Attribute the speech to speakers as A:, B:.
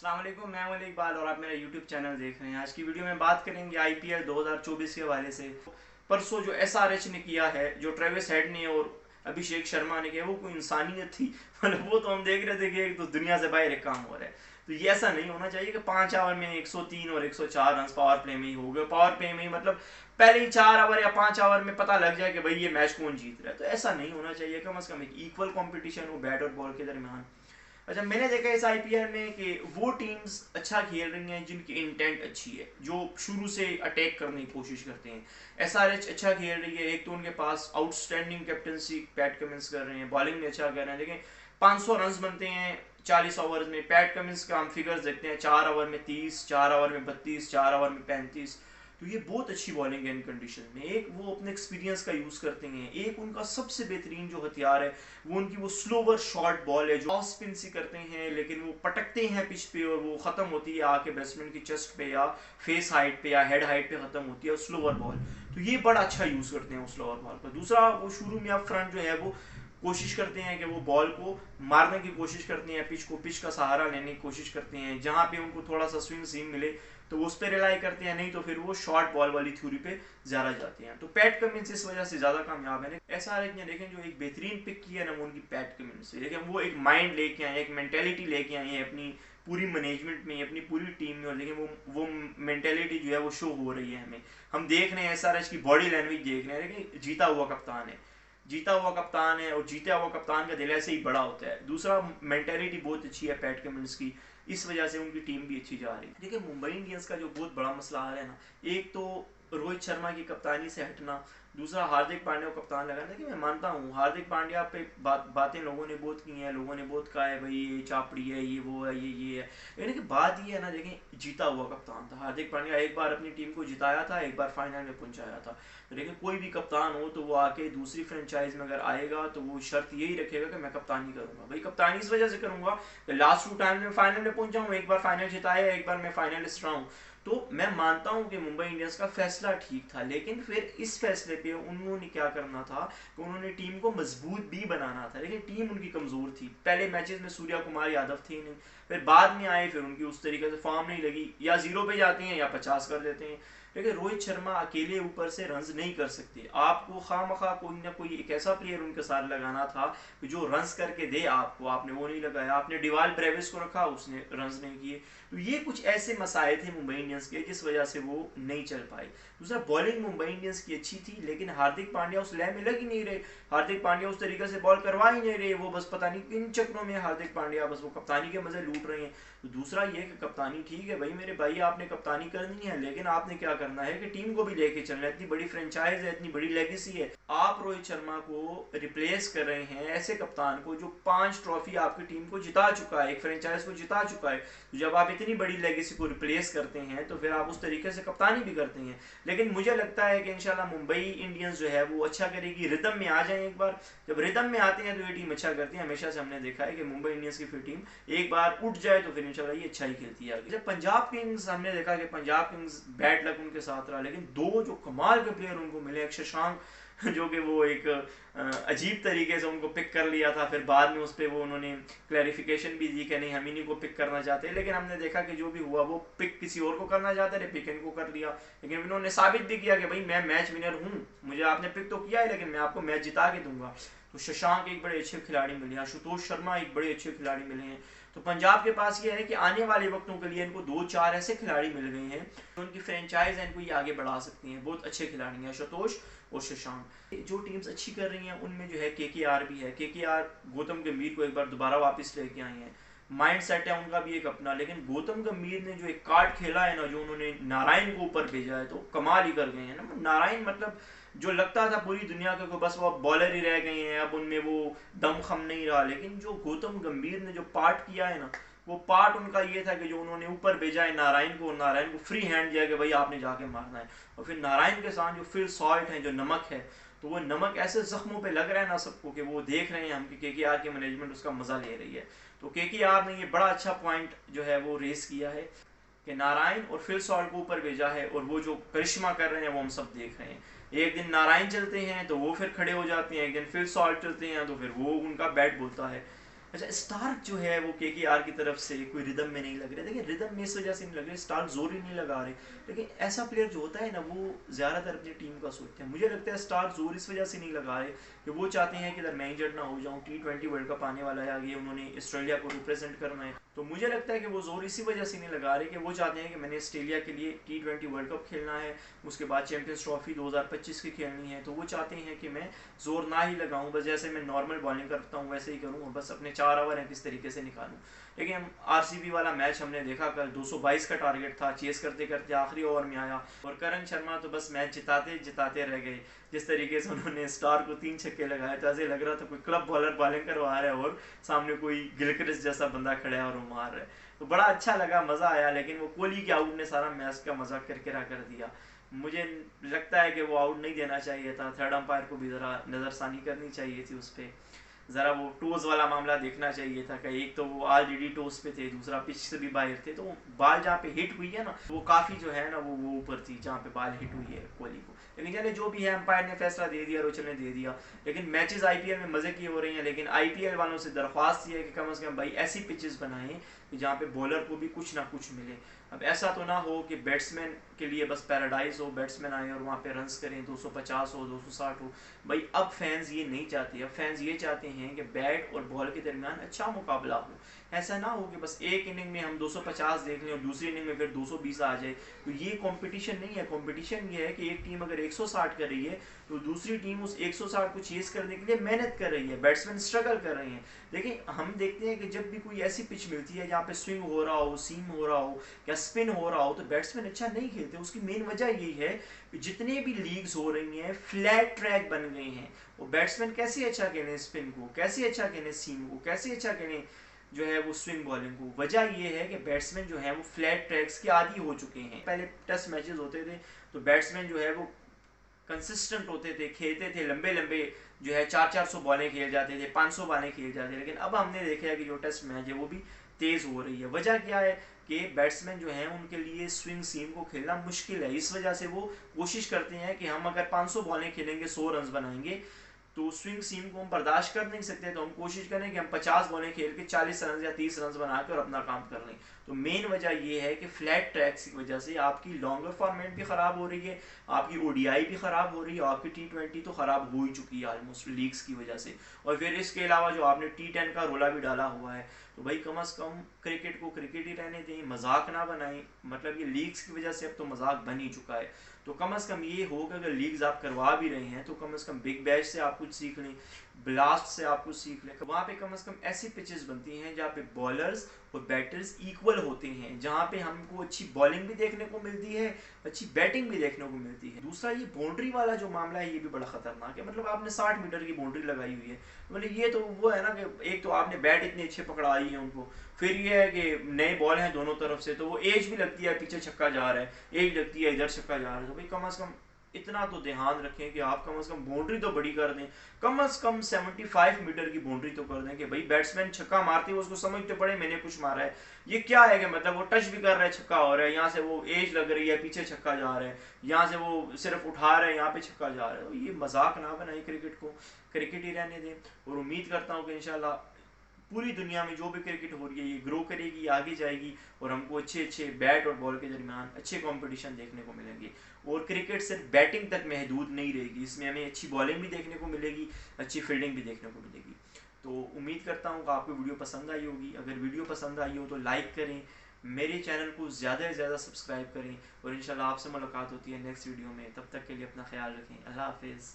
A: अस्सलाम वालेकुम, मैं हूं इकबाल और आप मेरा यूट्यूब चैनल देख रहे हैं। आज की वीडियो में बात करेंगे आईपीएल 2024 के हवाले से। परसों जो एसआरएच ने किया है, जो ट्रेविस हेड ने और अभिषेक शर्मा ने किया, वो कोई इंसानियत थी। मतलब वो तो हम देख रहे थे कि एक तो दुनिया से बाहर एक काम हो रहा है। तो ये ऐसा नहीं होना चाहिए कि 5 ओवर में 103 और 104 रन पावर प्ले में ही हो गए। पावर प्ले में ही मतलब पहले ही 4 ओवर या 5 ओवर में पता लग जाए कि भाई ये मैच कौन जीत रहा है। तो ऐसा नहीं होना चाहिए। कम से कम एक इक्वल कंपटीशन हो बैट और बॉल के दरमियान। अच्छा, मैंने देखा इस आईपीएल में कि वो टीम्स अच्छा खेल रही हैं जिनकी इंटेंट अच्छी है, जो शुरू से अटैक करने की कोशिश करते हैं। एसआरएच अच्छा खेल रही है। एक तो उनके पास आउटस्टैंडिंग कैप्टनसी पैट कमिंस कर रहे हैं, बॉलिंग में अच्छा कर रहे हैं। लेकिन 500 रन बनते हैं 40 ओवर में। पैट कमिंस का हम फिगर्स देखते हैं, 4 ओवर में 30, 4 ओवर में 32, 4 ओवर में 35। तो ये बहुत अच्छी बॉलिंग है इन कंडीशन में। एक वो अपने एक्सपीरियंस का यूज करते हैं। एक उनका सबसे बेहतरीन जो हथियार है वो उनकी वो स्लोवर शॉर्ट बॉल है, जो ऑफ स्पिन सी करते हैं लेकिन वो पटकते हैं पिच पे और वो खत्म होती है आके बैट्समैन की चेस्ट पे या फेस हाइट पे या हेड हाइट पे खत्म होती है स्लोवर बॉल। तो ये बड़ा अच्छा यूज करते हैं उस स्लोवर बॉल का। दूसरा, वो शुरू में अप फ्रंट जो है वो कोशिश करते हैं कि वो बॉल को मारने की कोशिश करते हैं, पिच का सहारा लेने की कोशिश करते हैं। जहां पे उनको थोड़ा सा स्विंग सीम मिले तो वो उस पर रिलाई करते हैं, नहीं तो फिर वो शॉर्ट बॉल वाली थ्योरी पे ज्यादा जाते हैं। तो पैट कमिंस इस वजह से ज्यादा कामयाब है। ऐसा है देखें जो एक बेहतरीन पिक की है ना वो उनकी पैट कमिंस है। लेकिन वो एक माइंड लेके आए, एक मेंटेलिटी लेके आए हैं अपनी पूरी मैनेजमेंट में, अपनी पूरी टीम में। और लेकिन वो मेंटेलिटी जो है वो शो हो रही है हमें। हम देख रहे हैं एसआरएच की बॉडी लैंग्वेज देख रहे हैं। लेकिन जीता हुआ कप्तान है, जीता हुआ कप्तान है और जीता हुआ कप्तान का दिल ऐसे ही बड़ा होता है। दूसरा, मेंटेलिटी बहुत अच्छी है पैट कमिंस की, इस वजह से उनकी टीम भी अच्छी जा रही है। देखिए, मुंबई इंडियंस का जो बहुत बड़ा मसला आ रहा है ना, एक तो रोहित शर्मा की कप्तानी से हटना, दूसरा हार्दिक पांड्या को कप्तान लगाना। देखिए, मैं मानता हूँ हार्दिक पांड्या पे बातें लोगों ने बहुत की हैं, लोगों ने बहुत कहा है भाई ये चापड़ी है, ये वो है, ये है। लेकिन कि बात ये है ना, देखें जीता हुआ कप्तान था हार्दिक पांड्या। एक बार अपनी टीम को जिताया था, एक बार फाइनल में पहुंचाया था। लेकिन कोई भी कप्तान हो तो वो आके दूसरी फ्रेंचाइज में अगर आएगा तो वो शर्त यही रखेगा कि मैं कप्तानी करूंगा। भाई कप्तानी इस वजह से करूंगा कि लास्ट 2 टाइम में फाइनल में पहुंचा हूँ, एक बार फाइनल जिताया, एक बार मैं फाइनलिस्ट रहा हूँ। तो मैं मानता हूं कि मुंबई इंडियंस का फैसला ठीक था। लेकिन फिर इस फैसले पे उन्होंने क्या करना था कि उन्होंने टीम को मजबूत भी बनाना था। लेकिन टीम उनकी कमजोर थी। पहले मैचेस में सूर्या कुमार यादव थे नहीं, फिर बाद में आए, फिर उनकी उस तरीके से फॉर्म नहीं लगी, या 0 पे जाते हैं या 50 कर देते हैं। लेकिन रोहित शर्मा अकेले ऊपर से रन्स नहीं कर सकते। आपको खामखा कोई ना कोई एक ऐसा प्लेयर उनके साथ लगाना था जो रन्स करके दे आपको। आपने वो नहीं लगाया, आपने डिवाल ब्रेविस को रखा, उसने रन्स नहीं किए। तो ये कुछ ऐसे मसाए थे मुंबई इंडियंस के जिस वजह से वो नहीं चल पाई। दूसरा, बॉलिंग मुंबई इंडियंस की अच्छी थी लेकिन हार्दिक पांड्या उस लय में लग ही नहीं रहे। हार्दिक पांड्या उस तरीके से बॉल करवा ही नहीं रहे। वो बस पता नहीं किन चक्रों में हार्दिक पांड्या बस वो कप्तानी के मजे लूट रहे हैं। तो दूसरा ये कि कप्तानी ठीक है भाई मेरे भाई, आपने कप्तानी करनी है, लेकिन आपने क्या करना है कि टीम को भी लेके चलना है। इतनी बड़ी फ्रेंचाइज है, इतनी बड़ी लेगेसी है। आप रोहित शर्मा को रिप्लेस कर रहे हैं ऐसे कप्तान को जो 5 ट्रॉफी आपकी टीम को जिता चुका है, एक फ्रेंचाइज को जिता चुका है। तो जब आप इतनी बड़ी लेगेसी को रिप्लेस करते हैं तो फिर आप उस तरीके से कप्तानी भी करते हैं। लेकिन मुझे लगता है कि इंशाल्लाह मुंबई इंडियंस जो है वो अच्छा करेगी, रिदम में आ जाए। एक बार जब रिदम में आते हैं तो ये टीम अच्छा करती है। हमेशा से हमने देखा है कि मुंबई इंडियंस की फिर टीम एक बार उठ जाए तो फिर इंशाल्लाह ये अच्छा ही खेलती है। जब पंजाब किंग्स, हमने देखा कि पंजाब किंग्स बैड लक उनके साथ रहा, लेकिन 2 जो कमाल के प्लेयर उनको मिले, एक शशांक जो कि वो एक अजीब तरीके से उनको पिक कर लिया था, फिर बाद में उस पर वो उन्होंने क्लैरिफिकेशन भी दी कि नहीं हम इन्हीं को पिक करना चाहते हैं। लेकिन हमने देखा कि जो भी हुआ वो पिक किसी और को करना चाहते थे, पिक इनको कर लिया। लेकिन इन्होंने साबित भी किया कि भाई मैं मैच विनर हूँ, मुझे आपने पिक तो किया है लेकिन मैं आपको मैच जिता के दूंगा। तो शशांक एक बड़े अच्छे खिलाड़ी मिले, आशुतोष शर्मा एक बड़े अच्छे खिलाड़ी मिले हैं। तो पंजाब के पास ये है कि आने वाले वक्तों के लिए इनको 2-4 ऐसे खिलाड़ी मिल गए हैं जो उनकी फ्रेंचाइज है, इनको ये आगे बढ़ा सकती हैं। बहुत अच्छे खिलाड़ी हैं आशुतोष और शशांक। जो टीम्स अच्छी कर रही हैं उनमें जो है केकेआर भी है। केकेआर गौतम गंभीर को एक बार दोबारा वापस लेके आए हैं। माइंड सेट है उनका भी एक अपना। लेकिन गौतम गंभीर ने जो एक कार्ड खेला है ना, जो उन्होंने नारायण को ऊपर भेजा है, तो कमाल ही कर गए हैं ना। नारायण मतलब जो लगता था पूरी दुनिया के को बस वो बॉलर ही रह गए हैं, अब उनमें वो दम खम नहीं रहा। लेकिन जो गौतम गंभीर ने जो पार्ट किया है ना, वो पार्ट उनका ये था कि जो उन्होंने ऊपर भेजा है नारायण को, नारायण को फ्री हैंड दिया कि भाई आपने जाके मारना है। और फिर नारायण के साथ जो फिल सॉल्ट है, जो नमक है, तो वो नमक ऐसे जख्मों पे लग रहा है ना सबको कि वो देख रहे हैं हम कि केकेआर की मैनेजमेंट उसका मजा ले रही है। तो केकेआर ने ये बड़ा अच्छा पॉइंट जो है वो रेस किया है कि नारायण और फिल सॉल्ट को ऊपर भेजा है, और वो जो करिश्मा कर रहे हैं वो हम सब देख रहे हैं। एक दिन नारायण चलते हैं तो वो फिर खड़े हो जाते हैं, एक दिन फिल सॉल्ट चलते हैं तो फिर वो उनका बैट बोलता है। अच्छा, स्टार्क जो है वो केकेआर की तरफ से कोई रिदम में नहीं लग रहे। देखिए रिदम में इस वजह से नहीं लग रहे, स्टार्क जोर ही नहीं लगा रहे, लेकिन ऐसा प्लेयर जो होता है ना वो ज़्यादातर अपनी टीम का सोचते हैं। मुझे लगता है स्टार्क जोर इस वजह से नहीं लगा रहे कि वो चाहते हैं कि इधर मैं इंजर्ड ना हो जाऊँ, T20 वर्ल्ड कप आने वाला है आगे, उन्होंने ऑस्ट्रेलिया को रिप्रेजेंट करना है। तो मुझे लगता है कि वो जोर इसी वजह से नहीं लगा रहे कि वो चाहते हैं कि मैंने ऑस्ट्रेलिया के लिए T20 वर्ल्ड कप खेलना है, उसके बाद चैंपियंस ट्रॉफी 2025 की खेलनी है। तो वो चाहते हैं कि मैं जोर ना ही लगाऊं, बस जैसे मैं नॉर्मल बॉलिंग करता हूं वैसे ही करूं और बस अपने 4 ओवर हैं किस तरीके से निकालूं। लेकिन आरसीबी वाला मैच हमने देखा, कल 222 का टारगेट था, चेस करते करते आखिरी ओवर में आया और करण शर्मा तो बस मैच जिताते जिताते रह गए। जिस तरीके से उन्होंने स्टार को 3 छक्के लगाए तो ऐसे लग रहा था कोई क्लब बॉलर बॉलिंग करवा रहा है और सामने कोई गिलक्रिस्ट जैसा बंदा खड़ा है और वो मार रहा है। तो बड़ा अच्छा लगा, मज़ा आया। लेकिन वो कोहली के आउट ने सारा मैच का मजा करकिरा कर दिया। मुझे लगता है कि वो आउट नहीं देना चाहिए था, थर्ड अंपायर को भी ज़रा नज़रसानी करनी चाहिए थी उस पर, ज़रा वो टोज वाला मामला देखना चाहिए था कि एक तो वो ऑलरेडी टोज पे थे, दूसरा पिच से भी बाहर थे, तो बाल जहाँ पे हिट हुई है ना वो काफ़ी जो है ना वो ऊपर थी जहाँ पे बाल हिट हुई है कोहली को। लेकिन चले जो भी है, अंपायर ने फैसला दे दिया, रोचल ने दे दिया। लेकिन मैचेस आईपीएल में मज़े की हो रही हैं, लेकिन आईपीएल वालों से दरख्वास्त ये है कि कम से कम भाई ऐसी पिचेस बनाएं कि जहाँ पे बॉलर को भी कुछ ना कुछ मिले। अब ऐसा तो ना हो कि बैट्समैन के लिए बस पैराडाइज हो, बैट्समैन आए और वहाँ पे रन्स करें 250 हो 260 हो। भाई अब फैंस ये नहीं चाहते, अब फैंस ये चाहते हैं कि बैट और बॉल के दरमियान अच्छा मुकाबला हो। ऐसा ना हो कि बस एक इनिंग में हम 250 देख लें और दूसरी इनिंग में फिर 220 आ जाए। तो ये कंपटीशन नहीं है। कंपटीशन ये है कि एक टीम अगर 160 कर रही है तो दूसरी टीम उस 160 को चेस करने के लिए मेहनत कर रही है, बैट्समैन स्ट्रगल कर रहे हैं। देखिए हम देखते हैं कि जब भी कोई ऐसी पिच मिलती है जहाँ पे स्विंग हो रहा हो, सीम हो रहा हो या स्पिन हो रहा हो, तो बैट्समैन अच्छा नहीं खेलते। उसकी मेन वजह यही है कि जितने भी लीग्स हो रही हैं फ्लैट ट्रैक बन गए हैं। वो बैट्समैन कैसे अच्छा खेलें स्पिन को, कैसे अच्छा खेलें सीम को, कैसे अच्छा खेलें जो है वो स्विंग बॉलिंग को। वजह ये है कि बैट्समैन जो है वो फ्लैट ट्रैक्स के आदी हो चुके हैं। पहले टेस्ट मैचेस होते थे तो बैट्समैन जो है वो कंसिस्टेंट होते थे, खेलते थे लंबे लंबे जो है 400 बॉलें खेल जाते थे, 500 बॉलें खेल जाते थे। लेकिन अब हमने देखा है कि जो टेस्ट मैच है वो भी तेज़ हो रही है। वजह क्या है कि बैट्समैन जो हैं उनके लिए स्विंग सीम को खेलना मुश्किल है। इस वजह से वो कोशिश करते हैं कि हम अगर 500 बॉलें खेलेंगे 100 रन बनाएंगे, तो स्विंग सीम को हम बर्दाश्त कर नहीं सकते, तो हम कोशिश करें कि हम 50 बॉलें खेल के 40 रन या 30 रन बनाकर अपना काम कर लें। तो मेन वजह ये है कि फ्लैट ट्रैक्स की वजह से आपकी लॉन्गर फॉर्मेट भी ख़राब हो रही है, आपकी ओडीआई भी ख़राब हो रही है, आपकी T20 तो ख़राब हो ही चुकी है ऑलमोस्ट लीग्स की वजह से। और फिर इसके अलावा जो आपने T10 का रोला भी डाला हुआ है, तो भाई कम अज़ कम क्रिकेट को क्रिकेट ही रहने दें, मजाक ना बनाएं। मतलब ये लीग्स की वजह से अब तो मजाक बन ही चुका है। तो कम अज़ कम ये हो कि अगर लीग्स आप करवा भी रहे हैं तो कम अज़ कम बिग बैश से आप कुछ सीख लें, ब्लास्ट से आप कुछ सीख लें। वहाँ पे कम अज़ कम ऐसी पिचेस बनती हैं जहाँ पे बॉलर्स और बैटर्स इक्वल होते हैं, जहाँ पे हमको अच्छी बॉलिंग भी देखने को मिलती है, अच्छी बैटिंग भी देखने को मिलती है। दूसरा ये बाउंड्री वाला जो मामला है ये भी बड़ा ख़तरनाक है। मतलब आपने 60 मीटर की बाउंड्री लगाई हुई है, मतलब ये तो वो है ना कि एक तो आपने बैट इतने अच्छे पकड़ाई है उनको, फिर ये है कि नए बॉल हैं दोनों तरफ से, तो वो एज भी लगती है पीछे छक्का जा रहा है, एज लगती है इधर छक्का जा रहा है। तो भाई कम अज़ कम इतना तो ध्यान रखें कि आप कम से कम बाउंड्री तो बड़ी कर दें, कम से कम 75 मीटर की बाउंड्री तो कर दें कि भाई बैट्समैन छक्का मारते हुए उसको समझ तो पड़े मैंने कुछ मारा है। ये क्या है कि मतलब वो टच भी कर रहा है छक्का हो रहा है, यहाँ से वो एज लग रही है पीछे छक्का जा रहा है, यहाँ से वो सिर्फ उठा रहा है यहाँ पे छक्का जा रहा है। तो ये मजाक ना बनाए, क्रिकेट को क्रिकेट ही रहने दें। और उम्मीद करता हूँ कि इंशाल्लाह पूरी दुनिया में जो भी क्रिकेट हो रही है ये ग्रो करेगी, आगे जाएगी और हमको अच्छे अच्छे बैट और बॉल के दरमियान अच्छे कंपटीशन देखने को मिलेंगे। और क्रिकेट सिर्फ बैटिंग तक महदूद नहीं रहेगी, इसमें हमें अच्छी बॉलिंग भी देखने को मिलेगी, अच्छी फील्डिंग भी देखने को मिलेगी। तो उम्मीद करता हूँ कि आपको वीडियो पसंद आई होगी। अगर वीडियो पसंद आई हो तो लाइक करें, मेरे चैनल को ज़्यादा से ज़्यादा सब्सक्राइब करें और इंशाल्लाह आपसे मुलाकात होती है नेक्स्ट वीडियो में। तब तक के लिए अपना ख्याल रखें। अल्लाह हाफिज़।